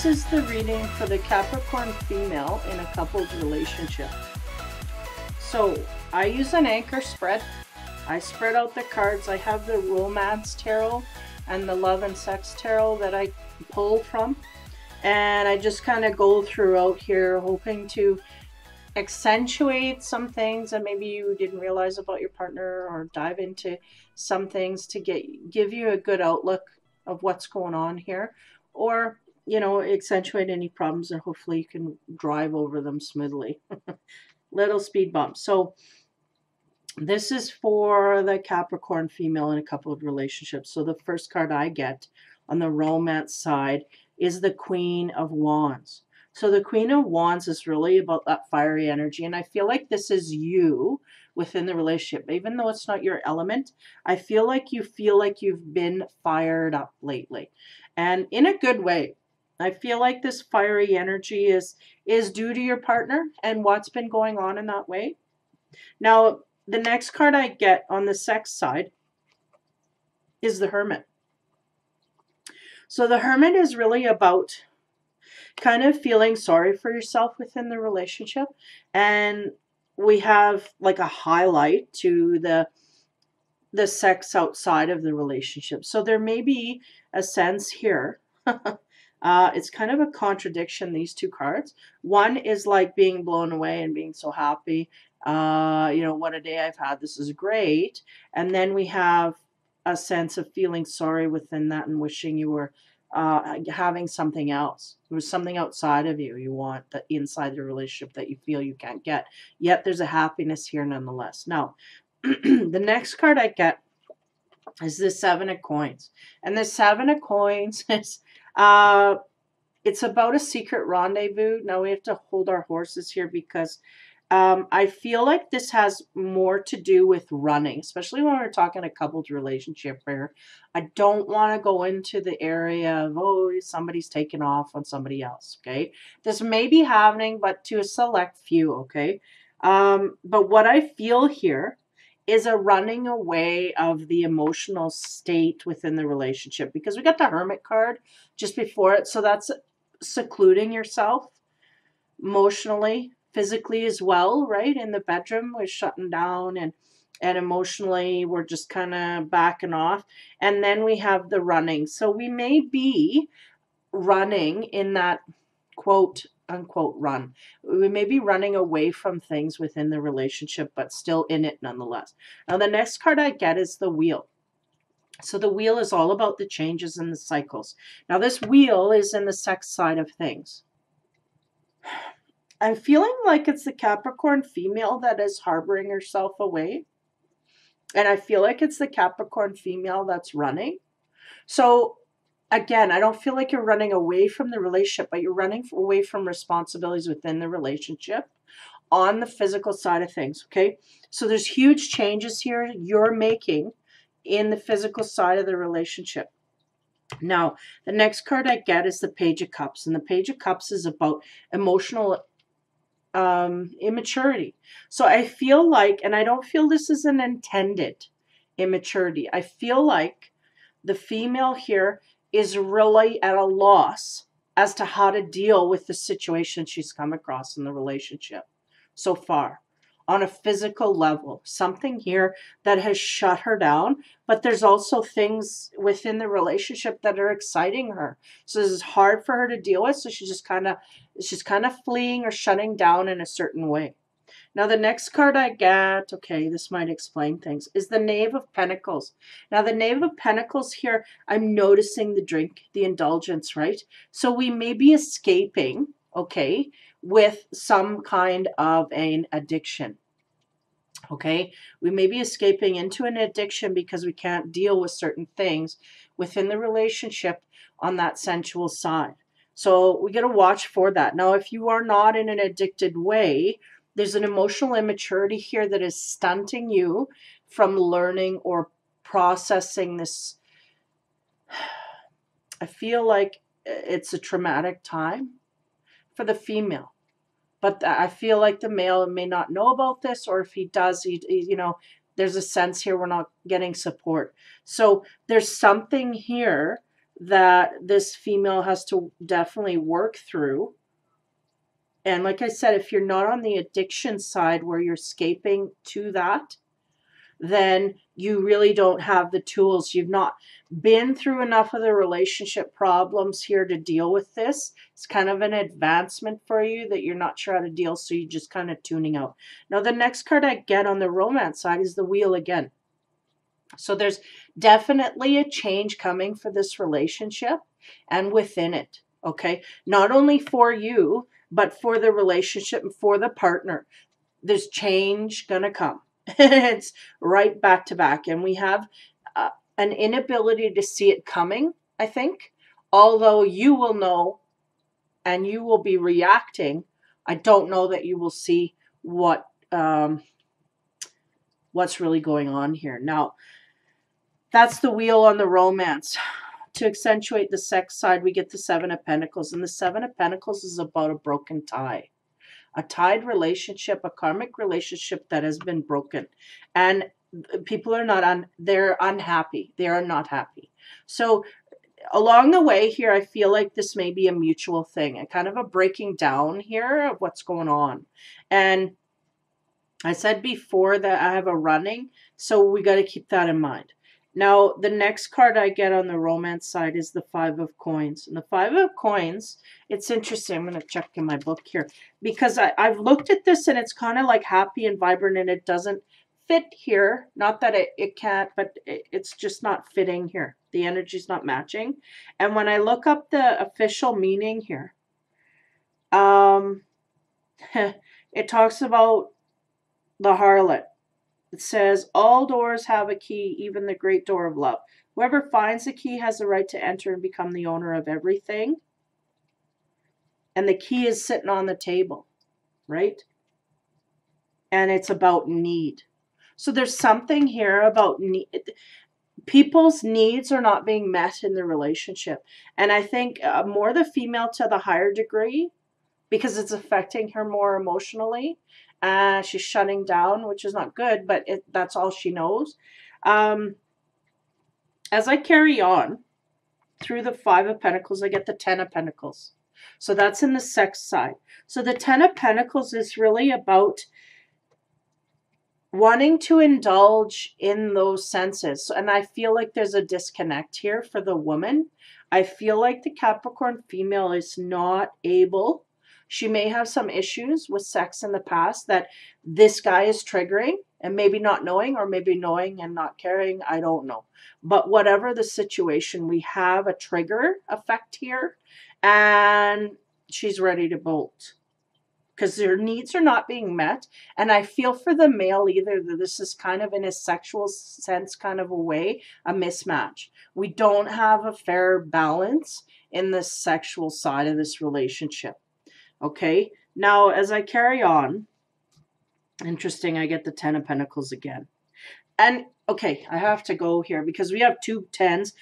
this is the reading for the Capricorn female in a couple's relationship. So I use an anchor spread. I spread out the cards. I have the Romance Tarot and the Love and Sex Tarot that I pull from. And I just kind of go throughout here hoping to accentuate some things that maybe you didn't realize about your partner, or dive into some things to give you a good outlook of what's going on here, or you know, accentuate any problems, and hopefully you can drive over them smoothly. Little speed bumps. So this is for the Capricorn female in a couple of relationships. So the first card I get on the romance side is the Queen of Wands. So the Queen of Wands is really about that fiery energy. And I feel like this is you within the relationship. Even though it's not your element, I feel like you've been fired up lately. And in a good way. I feel like this fiery energy is due to your partner and what's been going on in that way. Now, the next card I get on the sex side is the Hermit. So the Hermit is really about kind of feeling sorry for yourself within the relationship. And we have like a highlight to the sex outside of the relationship. So there may be a sense here. It's kind of a contradiction, these two cards. One is like being blown away and being so happy. You know, what a day I've had. This is great. And then we have a sense of feeling sorry within that and wishing you were having something else. There was something outside of you want, that inside the relationship that you feel you can't get. Yet there's a happiness here nonetheless. Now, the next card I get is the Seven of Coins. And the Seven of Coins is it's about a secret rendezvous. Now we have to hold our horses here because I feel like this has more to do with running, especially when we're talking a couple's relationship here. I don't want to go into the area of, oh, somebody's taking off on somebody else, okay? This may be happening, but to a select few, okay? But what I feel here is a running away of the emotional state within the relationship, because we got the Hermit card just before it. So that's secluding yourself emotionally, physically as well, right? In the bedroom, we're shutting down, and emotionally we're just kind of backing off. And then we have the running. So we may be running in that quote unquote run. We may be running away from things within the relationship, but still in it nonetheless. Now the next card I get is the Wheel. So the Wheel is all about the changes and the cycles. Now this Wheel is in the sex side of things. I'm feeling like it's the Capricorn female that is harboring herself away. And I feel like it's the Capricorn female that's running. So again, I don't feel like you're running away from the relationship, but you're running away from responsibilities within the relationship on the physical side of things, okay? So there's huge changes here you're making in the physical side of the relationship. Now, the next card I get is the Page of Cups, and the Page of Cups is about emotional immaturity. So I feel like, and I don't feel this is an intended immaturity, I feel like the female here is really at a loss as to how to deal with the situation she's come across in the relationship so far. On a physical level, something here that has shut her down, but there's also things within the relationship that are exciting her. So this is hard for her to deal with, so she's kind of fleeing or shutting down in a certain way. Now the next card I get, okay, this might explain things, is the Knave of Pentacles. Now the Knave of Pentacles here, I'm noticing the drink, the indulgence, right? So we may be escaping, okay, with some kind of an addiction. Okay, we may be escaping into an addiction because we can't deal with certain things within the relationship on that sensual side. So we got to watch for that. Now, if you are not in an addicted way, there's an emotional immaturity here that is stunting you from learning or processing this. I feel like it's a traumatic time for the female. But I feel like the male may not know about this, or if he does, he you know, there's a sense here we're not getting support. So there's something here that this female has to definitely work through. And like I said, if you're not on the addiction side where you're escaping to that, then you really don't have the tools. You've not been through enough of the relationship problems here to deal with this. It's kind of an advancement for you that you're not sure how to deal, so you're just kind of tuning out. Now, the next card I get on the romance side is the Wheel again. So there's definitely a change coming for this relationship and within it, okay? Not only for you, but for the relationship and for the partner. There's change gonna come. It's right back to back. And we have an inability to see it coming, I think. Although you will know and you will be reacting, I don't know that you will see what's really going on here. Now, that's the Wheel on the romance. To accentuate the sex side, we get the Seven of Pentacles. And the Seven of Pentacles is about a broken tie. A tied relationship, a karmic relationship that has been broken. And people are not they're unhappy. They are not happy. So along the way here, I feel like this may be a mutual thing, a kind of a breaking down here of what's going on. And I said before that I have a running, so we got to keep that in mind. Now, the next card I get on the romance side is the Five of Coins. And the Five of Coins, it's interesting. I'm going to check in my book here. Because I've looked at this and it's kind of like happy and vibrant and it doesn't fit here. Not that it can't, but it's just not fitting here. The energy's not matching. And when I look up the official meaning here, it talks about the harlot. It says, all doors have a key, even the great door of love. Whoever finds the key has the right to enter and become the owner of everything. And the key is sitting on the table, right? And it's about need. So there's something here about need. People's needs are not being met in the relationship. And I think more the female to the higher degree, because it's affecting her more emotionally. She's shutting down, which is not good, but that's all she knows. As I carry on through the Five of Pentacles, I get the Ten of Pentacles. So that's in the sex side. So the Ten of Pentacles is really about wanting to indulge in those senses. And I feel like there's a disconnect here for the woman. I feel like the Capricorn female is not able. She may have some issues with sex in the past that this guy is triggering and maybe not knowing, or maybe knowing and not caring. I don't know. But whatever the situation, we have a trigger effect here and she's ready to bolt because their needs are not being met. And I feel for the male either that this is kind of in a sexual sense kind of a way, a mismatch. We don't have a fair balance in the sexual side of this relationship. Okay, now as I carry on, interesting, I get the Ten of Pentacles again. And okay, I have to go here because we have two tens,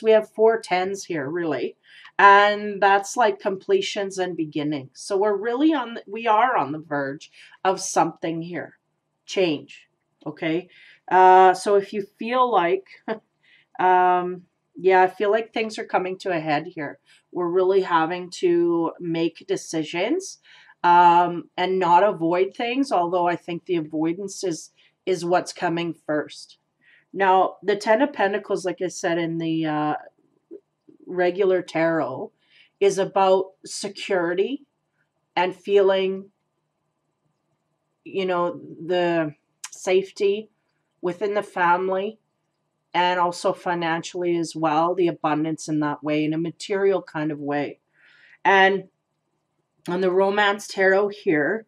we have four tens here, really. And that's like completions and beginnings. So we're really we are on the verge of something here, change. Okay, so if you feel like, yeah, I feel like things are coming to a head here. We're really having to make decisions and not avoid things, although I think the avoidance is what's coming first. Now, the Ten of Pentacles, like I said in the regular tarot, is about security and feeling, you know, the safety within the family. And also financially as well, the abundance in that way, in a material kind of way. And on the romance tarot here,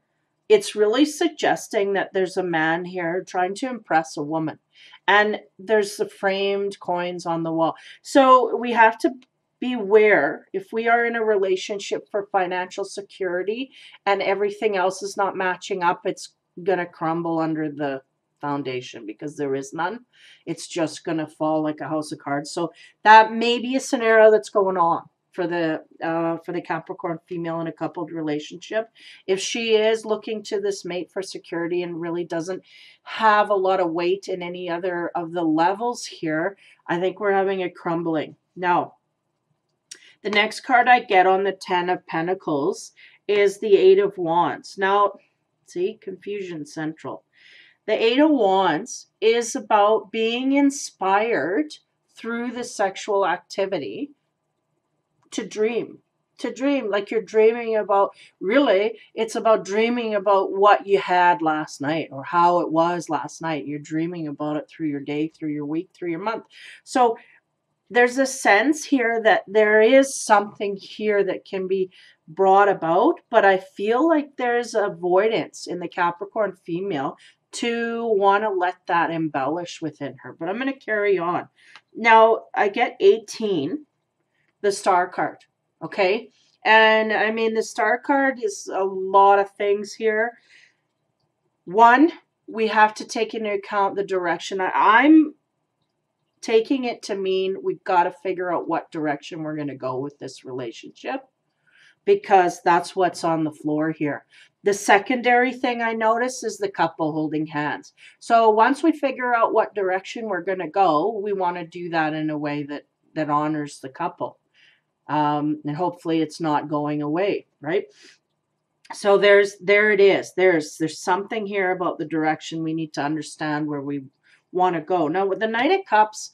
it's really suggesting that there's a man here trying to impress a woman. And there's the framed coins on the wall. So we have to beware if we are in a relationship for financial security and everything else is not matching up, it's going to crumble under the foundation because there is none. It's just going to fall like a house of cards. So that may be a scenario that's going on for the Capricorn female in a coupled relationship. If she is looking to this mate for security and really doesn't have a lot of weight in any other of the levels here, I think we're having a crumbling Now, the next card I get on the 10 of Pentacles is the 8 of Wands. Now, see, confusion central. The 8 of Wands is about being inspired through the sexual activity to dream. To dream, like you're dreaming about, really, it's about dreaming about what you had last night or how it was last night. You're dreaming about it through your day, through your week, through your month. So there's a sense here that there is something here that can be brought about, but I feel like there's avoidance in the Capricorn female to want to let that embellish within her. But I'm going to carry on. Now, I get 18, the Star card, okay? And I mean, the Star card is a lot of things here. One, we have to take into account the direction. I'm taking it to mean we've got to figure out what direction we're going to go with this relationship, because that's what's on the floor here. The secondary thing I notice is the couple holding hands. So once we figure out what direction we're going to go, we want to do that in a way that honors the couple. And hopefully it's not going away, right? So there it is. There's something here about the direction. We need to understand where we want to go. Now with the Knight of Cups,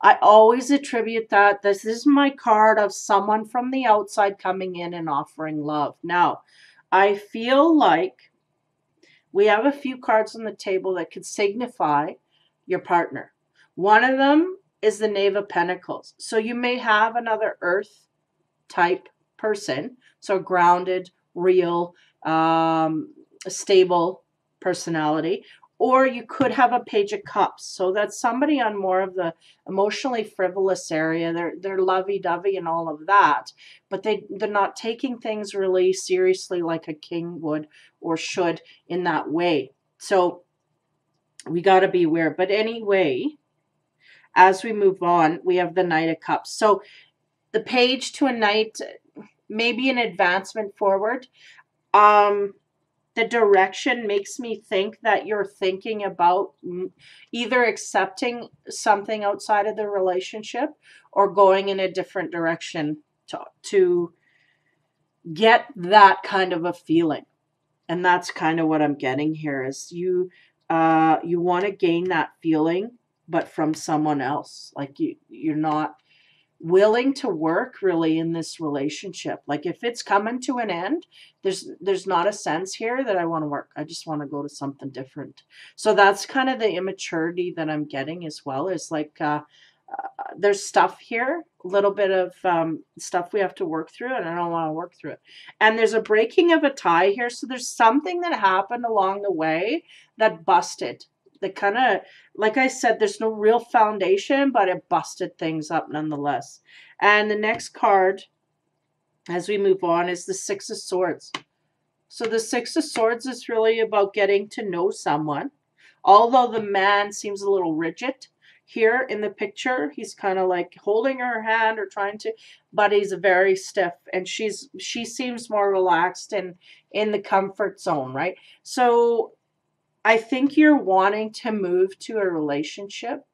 I always attribute that this is my card of someone from the outside coming in and offering love. Now, I feel like we have a few cards on the table that could signify your partner. One of them is the Knave of Pentacles. So you may have another earth type person, so grounded, real, stable personality, or you could have a Page of Cups. So that's somebody on more of the emotionally frivolous area. They're lovey-dovey and all of that, but they're not taking things really seriously like a king would or should in that way. So we got to be aware. But anyway, as we move on, we have the Knight of Cups. So the page to a knight, maybe an advancement forward. The direction makes me think that you're thinking about either accepting something outside of the relationship or going in a different direction to get that kind of a feeling. And that's kind of what I'm getting here is you want to gain that feeling, but from someone else. Like you're not willing to work really in this relationship. Like if it's coming to an end, there's not a sense here that I want to work. I just want to go to something different. So that's kind of the immaturity that I'm getting as well, is like there's stuff here, a little bit of stuff we have to work through, and I don't want to work through it. And there's a breaking of a tie here. So there's something that happened along the way that busted. That kind of, like I said, there's no real foundation, but it busted things up nonetheless. And the next card, as we move on, is the Six of Swords. So the Six of Swords is really about getting to know someone. Although the man seems a little rigid here in the picture, he's kind of like holding her hand or trying to, but he's very stiff, and she seems more relaxed and in the comfort zone, right? So I think you're wanting to move to a relationship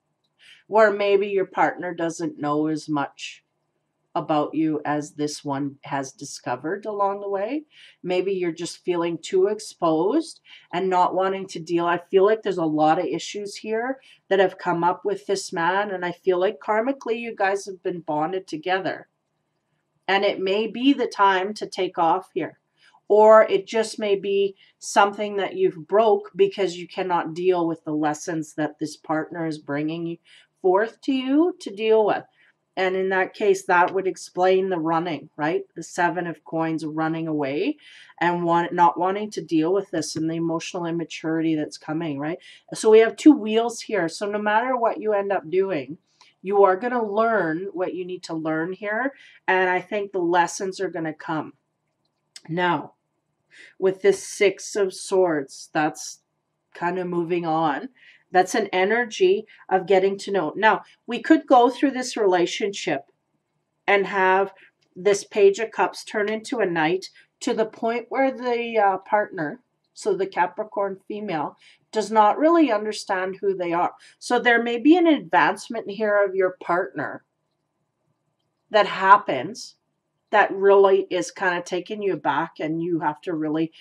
where maybe your partner doesn't know as much about you as this one has discovered along the way. Maybe you're just feeling too exposed and not wanting to deal. I feel like there's a lot of issues here that have come up with this man, and I feel like karmically you guys have been bonded together. And it may be the time to take off here. Or it just may be something that you've broke because you cannot deal with the lessons that this partner is bringing forth to you to deal with. And in that case, that would explain the running, right? The Seven of Coins, running away and not wanting to deal with this and the emotional immaturity that's coming, right? So we have two wheels here. So no matter what you end up doing, you are going to learn what you need to learn here. And I think the lessons are going to come. Now, with this Six of Swords, that's kind of moving on. That's an energy of getting to know. Now, we could go through this relationship and have this Page of Cups turn into a Knight to the point where the partner, so the Capricorn female, does not really understand who they are. So there may be an advancement here of your partner that happens that really is kind of taking you back, and you have to really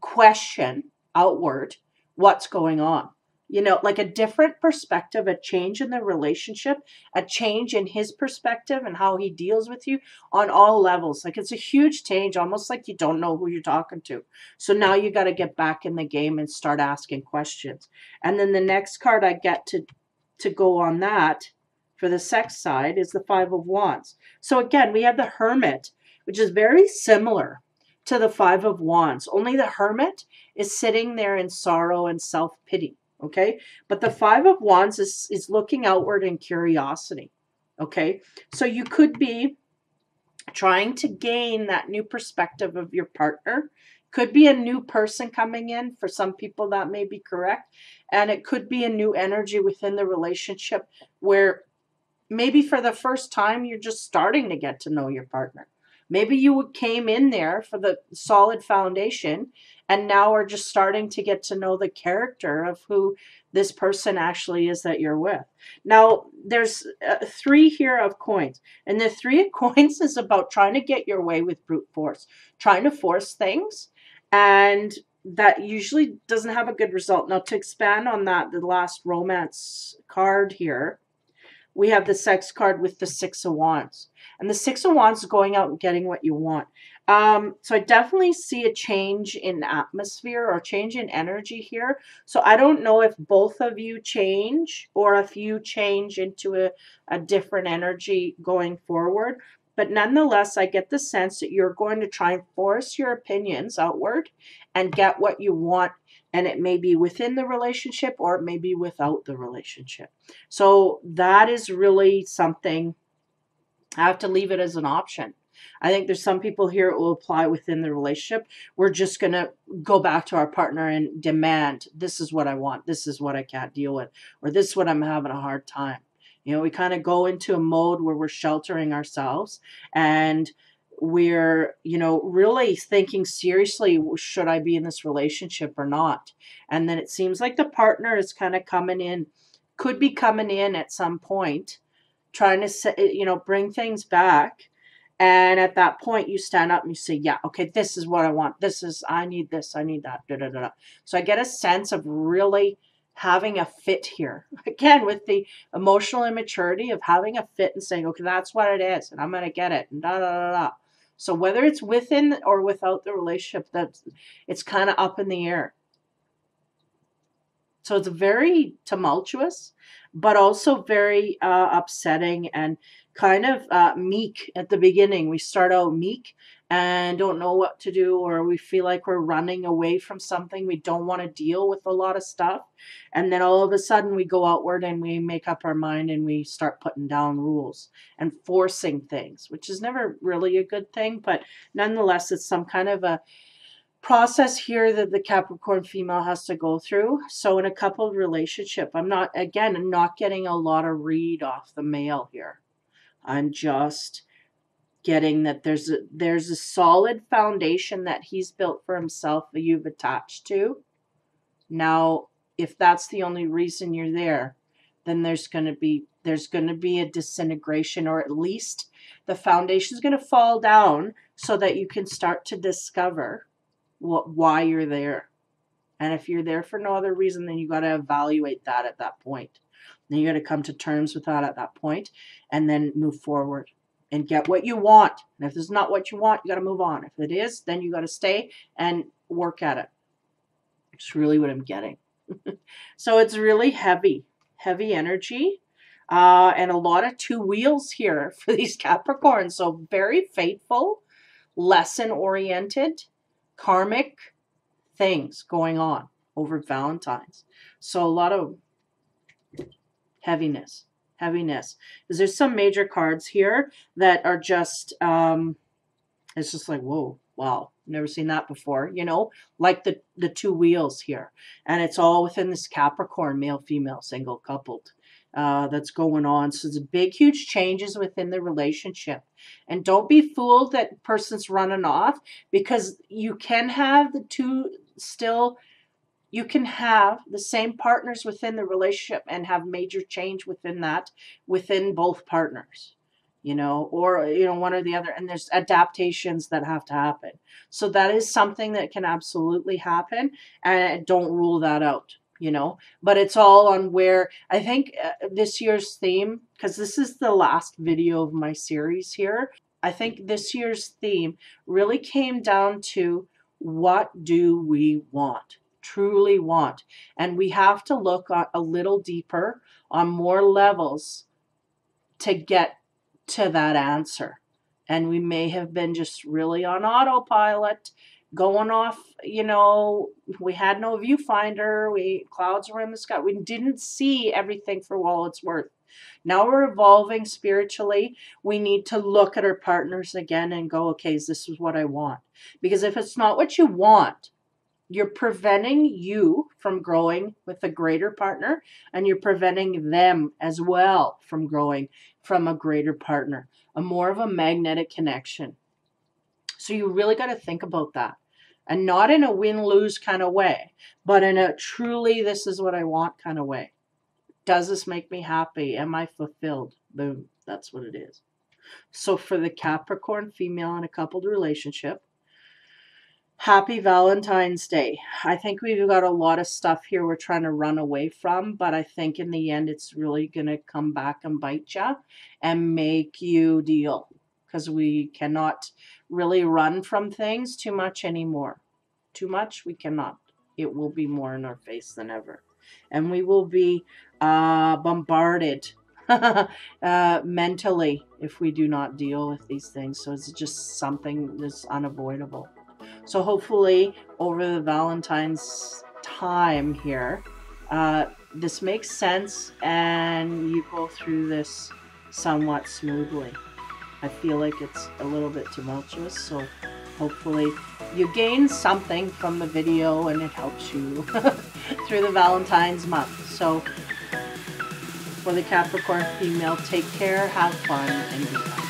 question outward what's going on. You know, like a different perspective, a change in the relationship, a change in his perspective and how he deals with you on all levels. Like it's a huge change, almost like you don't know who you're talking to. So now you got to get back in the game and start asking questions. And then the next card I get to go on that for the sex side is the Five of Wands. So again, we have the Hermit, which is very similar to the Five of Wands. Only the Hermit is sitting there in sorrow and self-pity. Okay, but the Five of Wands is looking outward in curiosity. Okay, so you could be trying to gain that new perspective of your partner. Could be a new person coming in. For some people that may be correct, and it could be a new energy within the relationship where maybe for the first time you're just starting to get to know your partner. Maybe you came in there for the solid foundation and now are just starting to get to know the character of who this person actually is that you're with. Now, there's three here of coins. And the Three of Coins is about trying to get your way with brute force, trying to force things. And that usually doesn't have a good result. Now, to expand on that, the last romance card here, we have the sex card with the Six of Wands. And the Six of Wands is going out and getting what you want. So I definitely see a change in atmosphere or change in energy here. So I don't know if both of you change or if you change into a different energy going forward. But nonetheless, I get the sense that you're going to try and force your opinions outward and get what you want. And it may be within the relationship or it may be without the relationship. So that is really something. I have to leave it as an option. I think there's some people here it will apply within the relationship. We're just going to go back to our partner and demand, this is what I want. This is what I can't deal with. Or this is what I'm having a hard time. You know, we kind of go into a mode where we're sheltering ourselves and we're, you know, really thinking seriously, should I be in this relationship or not? And then it seems like the partner is kind of coming in, could be coming in at some point, trying to, you know, bring things back. And at that point, you stand up and you say, yeah, okay, this is what I want. This is, I need this, I need that. Da, da, da, da. So I get a sense of really having a fit here. Again, with the emotional immaturity of having a fit and saying, okay, that's what it is, and I'm going to get it, and da, da, da, da. So whether it's within or without the relationship, it's kind of up in the air. So it's very tumultuous, but also very upsetting and kind of meek at the beginning. We start out meek and don't know what to do, or we feel like we're running away from something. We don't want to deal with a lot of stuff. And then all of a sudden we go outward and we make up our mind and we start putting down rules and forcing things, which is never really a good thing. But nonetheless, it's some kind of a process here that the Capricorn female has to go through. So in a couple relationship, I'm not getting a lot of read off the male here. I'm just getting that there's a solid foundation that he's built for himself that you've attached to. Now, if that's the only reason you're there, then there's going to be a disintegration, or at least the foundation's going to fall down so that you can start to discover why you're there. And if you're there for no other reason, then you got to evaluate that at that point. Then you got to come to terms with that at that point and then move forward and get what you want. And if it's not what you want, you got to move on. If it is, then you got to stay and work at it. It's really what I'm getting. So it's really heavy energy. And a lot of two wheels here for these Capricorns. So very faithful, lesson oriented, karmic things going on over Valentine's. So a lot of heaviness, because there's some major cards here that are just, it's just like, whoa, wow, never seen that before, you know, like the two wheels here. And it's all within this Capricorn, male, female, single, coupled, that's going on. So there's big, huge changes within the relationship. And don't be fooled that person's running off, because you can have the two still. You can have the same partners within the relationship and have major change within that, within both partners. you know, or, you know, one or the other. And there's adaptations that have to happen. So that is something that can absolutely happen, and don't rule that out, you know, but it's all on where I think this year's theme, because this is the last video of my series here. I think this year's theme really came down to, what do we want, truly want? And we have to look a little deeper on more levels to get to that answer. And we may have been just really on autopilot, going off, you know, we had no viewfinder, clouds were in the sky, we didn't see everything for all it's worth. Now we're evolving spiritually. We need to look at our partners again and go, okay, this is what I want. Because if it's not what you want, you're preventing you from growing with a greater partner, and you're preventing them as well from growing from a greater partner, a more of a magnetic connection. So you really got to think about that, and not in a win-lose kind of way, but in a truly, this is what I want kind of way. Does this make me happy? Am I fulfilled? Boom. That's what it is. So for the Capricorn female in a coupled relationship, happy Valentine's Day. I think we've got a lot of stuff here we're trying to run away from, but I think in the end it's really going to come back and bite you and make you deal, because we cannot really run from things too much anymore. Too much, we cannot. It will be more in our face than ever. And we will be bombarded mentally if we do not deal with these things. So it's just something that's unavoidable. So hopefully over the Valentine's time here, this makes sense and you go through this somewhat smoothly. I feel like it's a little bit tumultuous, so hopefully you gain something from the video and it helps you through the Valentine's month. So for the Capricorn female, take care, have fun, and be happy.